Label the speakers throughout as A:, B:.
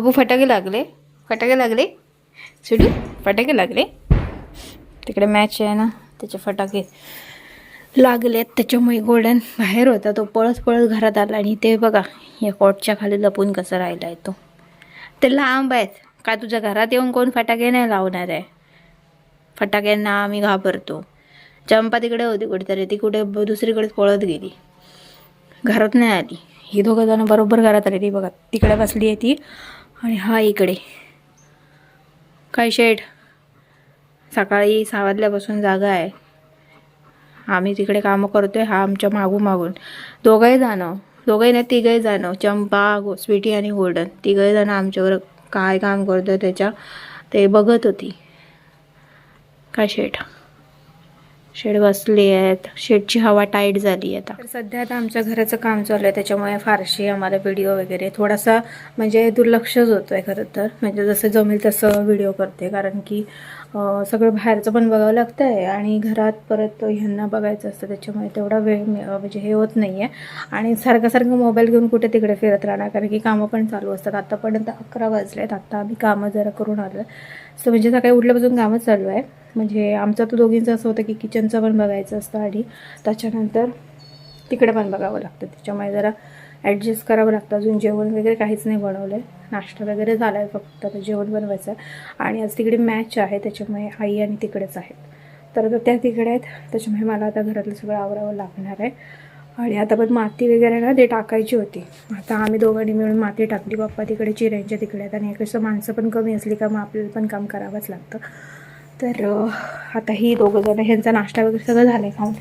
A: बाबू फटाके लागले, फटाके लागले, सुडू फटाके लागले. तिकडे मॅच आहे ना, त्याचे फटाके लागलेत. त्याच्यामुळे गोल्डन बाहेर होता, तो पळत पळत घरात आला. आणि ते बघा या कॉटच्या खाली लपून कसं राहिला आहे तो. ते लांब आहेत का, तुझ्या घरात येऊन कोण फटाके नाही लावणार आहे. फटाक्यांना आम्ही घाबरतो. चंपा तिकडे होती कुठेतरी, ती कुठे दुसरीकडेच पळत गेली, घरात नाही आली. ही दोघं जण बरोबर घरात आली. ती बघा तिकडे बसली आहे ती, आणि हा इकडे. काय शेड, सकाळी 6 वाजल्यापासून जागा आहे. आम्ही तिकडे कामं करतोय, हा आमच्या मागून दोघंही नाही तिघंही जाणं, चंपा, स्वीटी आणि गोल्डन तिघंही जण आमच्यावर काय काम करतोय त्याच्या ते बघत होती. काय शेड बसली आहेत. शेडची हवा टाईट झाली आहे आता. तर सध्या आता आमच्या घराचं काम चालू आहे, त्याच्यामुळे फारशी आम्हाला व्हिडिओ वगैरे थोडासा म्हणजे दुर्लक्षच होतो आहे खरं तर. म्हणजे जसं जमेल तसं व्हिडिओ करते, कारण की सगळं बाहेरचं पण बघावं लागतं आहे आणि घरात परत ह्यांना बघायचं असतं. त्याच्यामुळे तेवढा वेळ म्हणजे हे होत नाही आहे. आणि सारखं मोबाईल घेऊन कुठे तिकडे फिरत राहणार, कारण की कामं पण चालू असतात. आत्तापर्यंत 11 वाजलेत. आत्ता आम्ही कामं जरा करून आलो. सो म्हणजे सकाळी उठल्यापासून कामच चालू आहे. म्हणजे आमचं तर दोघींचं असं होतं की किचनचं पण बघायचं असतं आणि त्याच्यानंतर तिकडे पण बघावं लागतं. त्याच्यामुळे जरा ॲडजस्ट करावं लागतं. अजून जेवण वगैरे काहीच नाही बनवलं आहे. नाश्ता वगैरे झाला आहे, फक्त आता जेवण बनवायचं आहे. आणि आज तिकडे मॅच आहे, त्याच्यामुळे आई आणि तिकडेच आहेत. तर त्या तिकडे आहेत, त्याच्यामुळे मला आता घरातलं सगळं आवरावं लागणार आहे. आणि आता पण माती वगैरे ना ते टाकायची होती. आता आम्ही दोघांनी मिळून माती टाकली. पप्पा तिकडे चिऱ्यांच्या तिकडे आहेत. आणि कसं माणसं पण कमी असली का मग आपल्याला पण काम करावंच लागतं. तर आता ही दोघं जण, ह्यांचा नाश्ता वगैरे सगळं झालं आहे खाऊन.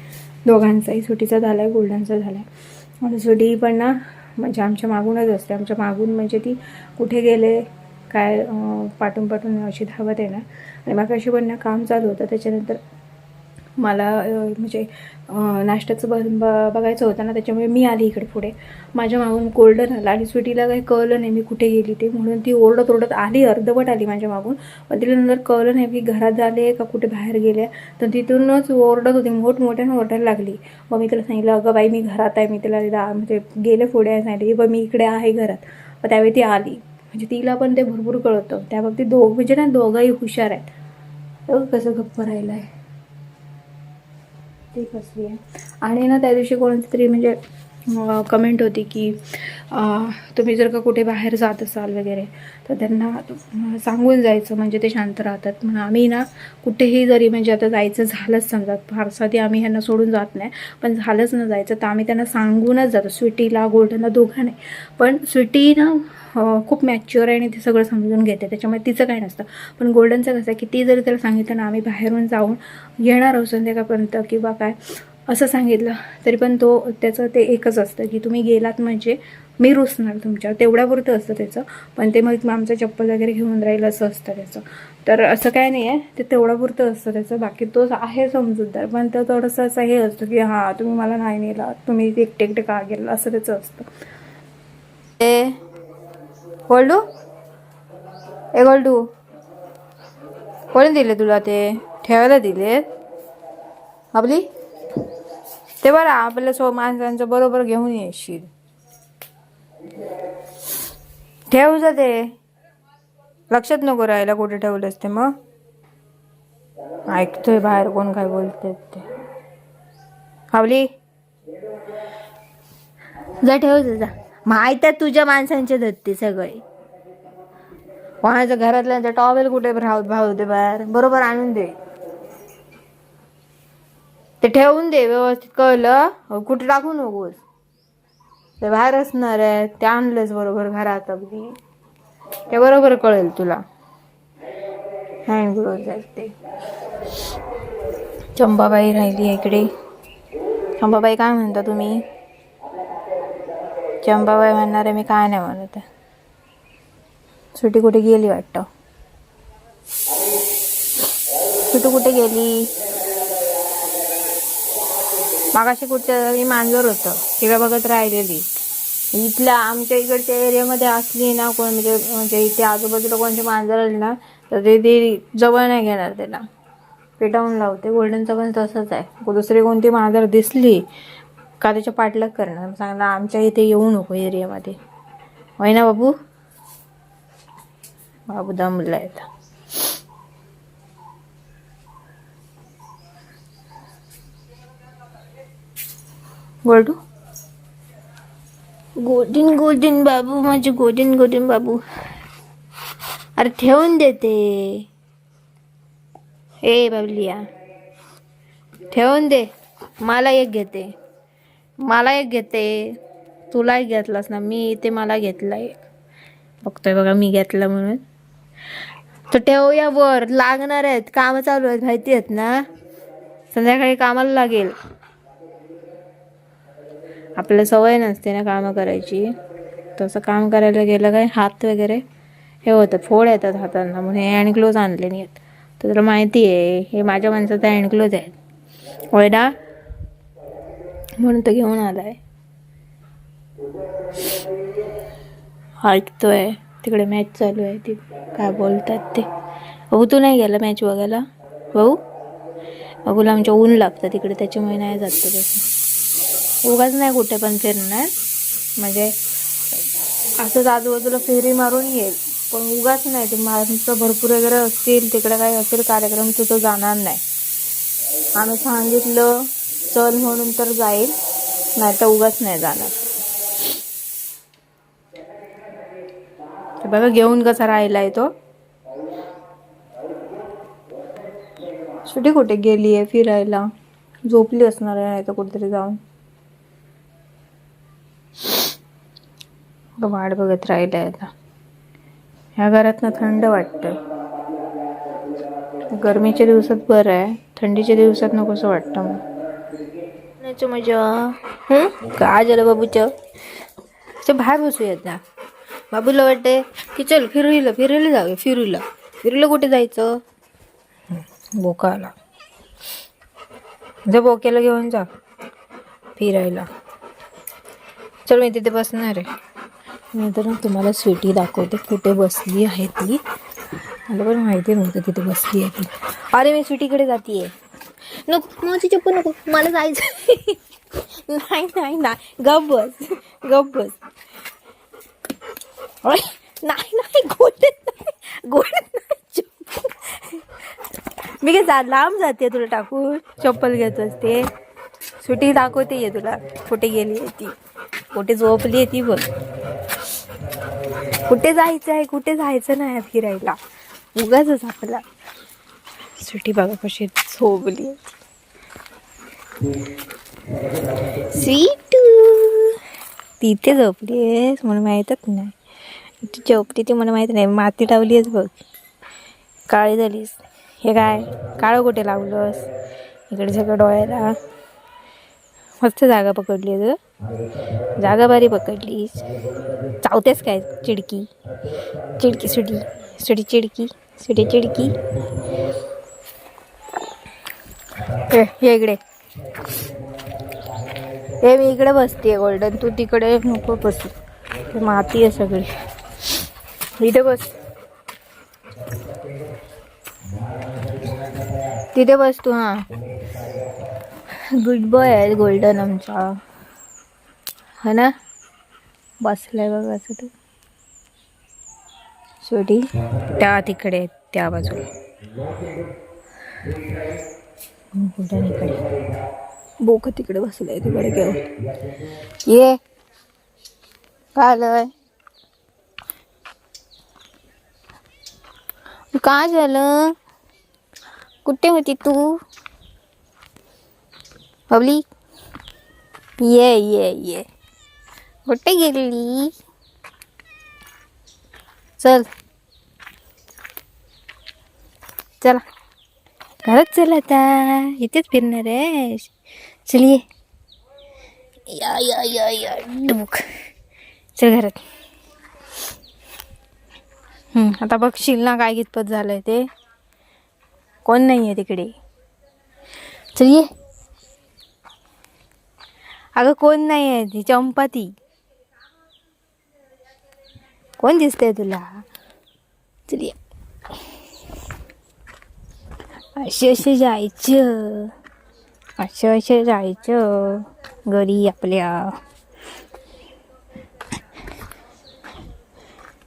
A: दोघांचाही, सुटीचा झाला आहे, गोल्डनचा झाला आहे. आणि सुटी पण ना म्हणजे आमच्या मागूनच असते. आमच्या मागून म्हणजे ती कुठे गेले काय पाठून अशी धावत येणार. आणि मग अशी पण ना काम चालू होतं. त्याच्यानंतर मला म्हणजे नाश्त्याचं बघायचं होतं ना, त्याच्यामुळे मी आली इकडे पुढे. माझ्या मागून गोल्डन आला आणि स्वीटीला काही कळलं नाही मी कुठे गेली ते, म्हणून ती ओरडत आली, अर्धवट आली माझ्या मागून. पण तिला नंतर कळलं नाही की घरात झाले का कुठे बाहेर गेले. तर तिथूनच ओरडत होती, मोठमोठ्यानं ओरडायला लागली. मग मी तिला सांगितलं, अगं बाई मी घरात आहे. मी तिला म्हणजे गेले पुढे सांगितलं की मी इकडे आहे घरात. मग त्यावेळी ती आली. म्हणजे तिला पण ते भरपूर कळतं. त्या बाबतीत म्हणजे ना दोघंही हुशार आहेत. कसं गप्प राहिलं आहे ती कसली आहे. आणि ना त्या दिवशी कोणती तरी म्हणजे कमेंट होती की तुम्ही जर का कुठे बाहेर जात असाल वगैरे तर त्यांना सांगून जायचं, म्हणजे ते शांत राहतात. म्हणून आम्ही ना कुठेही जरी म्हणजे आता जायचं झालंच समजा, फारसा ती आम्ही ह्यांना सोडून जात नाही, पण झालंच न जायचं तर आम्ही त्यांना सांगूनच जातो. स्वीटीला गोल्डनला दोघं नाही, पण स्वीटी ना खूप मॅच्युअर आहे आणि ते सगळं समजून घेते, त्याच्यामुळे तिचं काय नसतं. पण गोल्डनचं कसं आहे की ती जरी त्याला सांगितलं ना आम्ही बाहेरून जाऊन येणार आहोत संध्याकाळपर्यंत किंवा काय असं सांगितलं तरी पण त्याचं ते एकच असतं की तुम्ही गेलात म्हणजे मी रुसणार तुमच्यावर, तेवढ्यापुरतं असतं त्याचं. पण ते मग आमचं चप्पल वगैरे घेऊन राहील असं असतं त्याचं. तर असं काय नाही आहे, ते तेवढ्यापुरतं असतं त्याचं. बाकी तो आहे समजूतदार, पण तो थोडंसं असं हे असतं की हां तुम्ही मला नाही नेला, तुम्ही एकटे का गेला, असं त्याचं असतं. ए गोल्डू, ए गोल्डू, कोणी दिले तुला ते ठेवायला दिले आपली? ते बरं आपल्या माणसांचं बरोबर घेऊन येशील. ठेवू जा, ते लक्षात नको राहायला कुठे ठेवलंस ते. मग ऐकतोय बाहेर कोण काय बोलते ते. हावली जा, ठेव जा. माहित आहे तुझ्या माणसांचे धत्ते सगळे. कोणाच्या घरातल्यांचा टॉवेल कुठे भाऊ दे बाहेर, बरोबर आणून दे. ते ठेवून दे व्यवस्थित, कळलं? कुठे टाकू नकोस. ते बाहेर असणार आहे, ते आणलंच बरोबर घरात. अगदी ते बरोबर कळेल तुला. हँड ग्लोव्ज आहेत ते. चंपाबाई राहिली आहे इकडे. चंपाबाई काय म्हणता तुम्ही? चंपाबाई म्हणणार आहे मी काय नाही म्हणत आहे. सुटी कुठे गेली वाटतं. सुटू कुठे गेली? मागाशी कुठच्या मांजर होतं तिला बघत राहिलेली. इथल्या आमच्या इकडच्या एरियामध्ये असली ना कोण म्हणजे इथे आजूबाजूला कोणते मांजर आली ना तर ते जवळ नाही घेणार, त्याला पेटावून लावते. गोल्डनचं पण तसंच आहे. दुसरी कोणती मांजर दिसली का त्याच्या पाठलाग करणार, सांगणार आमच्या इथे येऊ नको एरियामध्ये. होय ना बाबू? बाबू दमलाय आता. गोल्डू गोल्डन गोल्डन बाबू, माझे गोल्डन गोल्डन बाबू. अरे ठेवून देते. ए बाबलिया ठेवून दे. मला एक घेते, मला एक घेते. तुला एक घेतलास ना मी, ते मला घेतला एक. बघतोय बघा मी घेतला म्हणून. तर ठेवूया वर, लागणार आहेत, काम चालू आहेत माहिती आहेत ना. संध्याकाळी कामाला लागेल. आपल्याला सवय नसते ना कामं करायची. तसं काम करायला गेलं काय हात वगैरे हे होतं, फोड येतात हातांना. म्हणून हे हँडग्लोव्ज आणले नाही आहेत. तर तुला माहिती आहे हे माझ्या माणसाचं हँडग्लोव्ज आहेत होय ना, म्हणून तर घेऊन आलाय. ऐकतोय तिकडे मॅच चालू आहे, ती काय बोलतात ते. भाऊ तू नाही गेला मॅच बघायला? भाऊ बघूला आमच्या ऊन लागतं तिकडे, त्याच्यामुळे नाही जात तसं. उगाच नाही कुठे पण फिरणार, म्हणजे असंच आजूबाजूला फेरी मारून येईल, पण उगाच नाही. ते माणसं भरपूर वगैरे असतील तिकडे, काही असेल कार्यक्रम, तुझं जाणार नाही. आम्ही सांगितलं चल म्हणून तर जाईल, नाही तर उगाच नाही जाणार. बघा घेऊन कसा राहिलाय तो. सुटी कुठे गेली आहे फिरायला? झोपली असणार आहे, नाही तर कुठेतरी जाऊन वाट बघत राहिलाय आता. ह्या घरात ना थंड वाटतंय. गरमीच्या दिवसात बरं आहे, थंडीच्या दिवसात नको असं वाटतं मग. मजा काय झालं बाबूच्या? ते बाहेर बसूयात ना. बाबूला वाटते की चल फिरायला जाऊया. फिरूला कुठे जायचं? बोकाला जा, बोक्याला घेऊन जा फिरायला. चल मी तिथे बसणार आहे. मी तर तुम्हाला स्वीटी दाखवते कुठे बसली आहे ती. मला पण माहिती नव्हतं तिथे बसली आहे ती. अरे मी स्वीटीकडे जातीये. नको माझी चप्पल नको, मला जायचं. नाही नाही नाही, गप बस. नाही गोल्डन मी काय लांब जाते तुला टाकून, चप्पल घेत असते. सुटी दाखवते तुला कुठे गेली आहे ती, कुठे झोपली आहे ती बघ. कुठे जायचं नाही फिरायला, उगाच आपला. सुटी बघा कशी झोपली. स्वीटू तिथे झोपली आहेस मला माहीतच नाही. ती झोपली ती मला माहित नाही. माती लावली आहेस बघ, काळी झालीस. हे काय काळं कुठे लावलंस? इकडे सगळं डोळ्याला. मस्त जागा पकडली आहे ग, जागा बारी पकडलीस. चावतेस काय? चिडकी सुटी चिडकी. हे इकडे, हे मी इकडे बसते गोल्डन, तू तिकडे नको बसू. माती आहे सगळी. इथे बस, तिथे बस तू. हां गुड बॉय आहे गोल्डन आमचा, हा ना. बसलाय बघ असं तू. शेवटी त्या तिकडे त्या बाजूला गोल्डन इकडे, बोक तिकडे बसलाय तिकडे घेऊन. ये काय आलंय? काय झालं? कुठे होती तू बबली? ये कुठे गेली? चला घरात चल आता, इथेच फिरणार आहे. चल ये या डुबुक. चल घरात. आता बघशील ना काय कितपत झालंय ते. कोण नाही आहे तिकडे. चल ये. अगं कोण नाही आहे, ती चंपा. ती कोण दिसतंय तुला? चल ये. असे जायचं घरी आपल्या.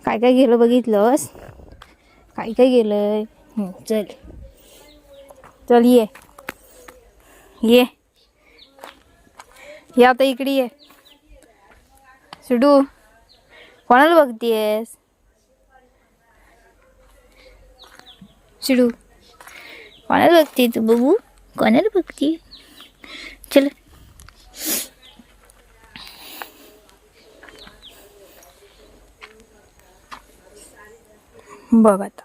A: काय गेलं बघितलंस? काय काय गेलंय. चल चल ये ये ये आता इकडे ये. सुडू कोणाला बघतीयस. सुडू कोणाला बघते तू बघू. कोणाला बघती. चल बघ आता.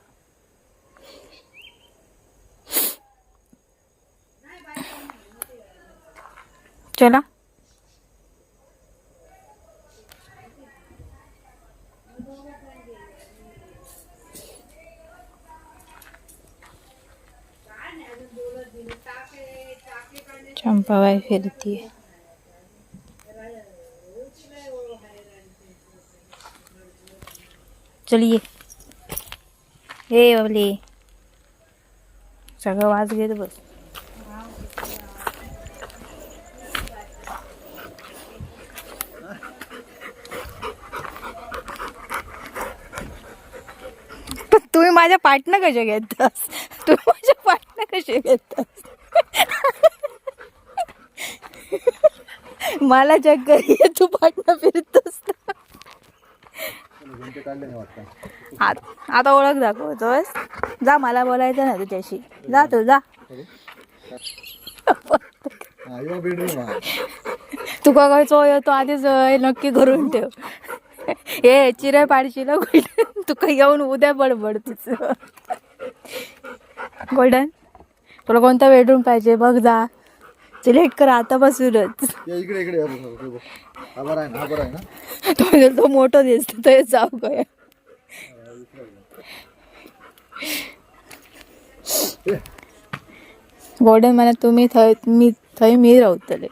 A: चला चंपाबाई फिरतीये. चलिए हे बाबले सगळं वाज घेत बस. तुम्ही माझ्या पाटणं कशा घेतास. तुम्ही माझ्या पाटणं कशा घेतास. मला चक्कर ये तू पाटणं फिरतोस. आता ओळख दाखवतोस. जा मला बोलायचं ना तुझ्याशी. जा तू जा. तुका काय चो येतो आधीच नक्की करून ठेव. हे चिरे पाडशील गोल्डन. तुका येऊन उद्या बडबड तुझं. गोल्डन तुला कोणता बेडरूम पाहिजे बघ. जा सिलेक्ट कर आतापासूनच.
B: इकडे इकडे
A: तो मोठं दिसतो तर जाऊ काय. गोल्डन मला तुम्ही थंय मी रावतले.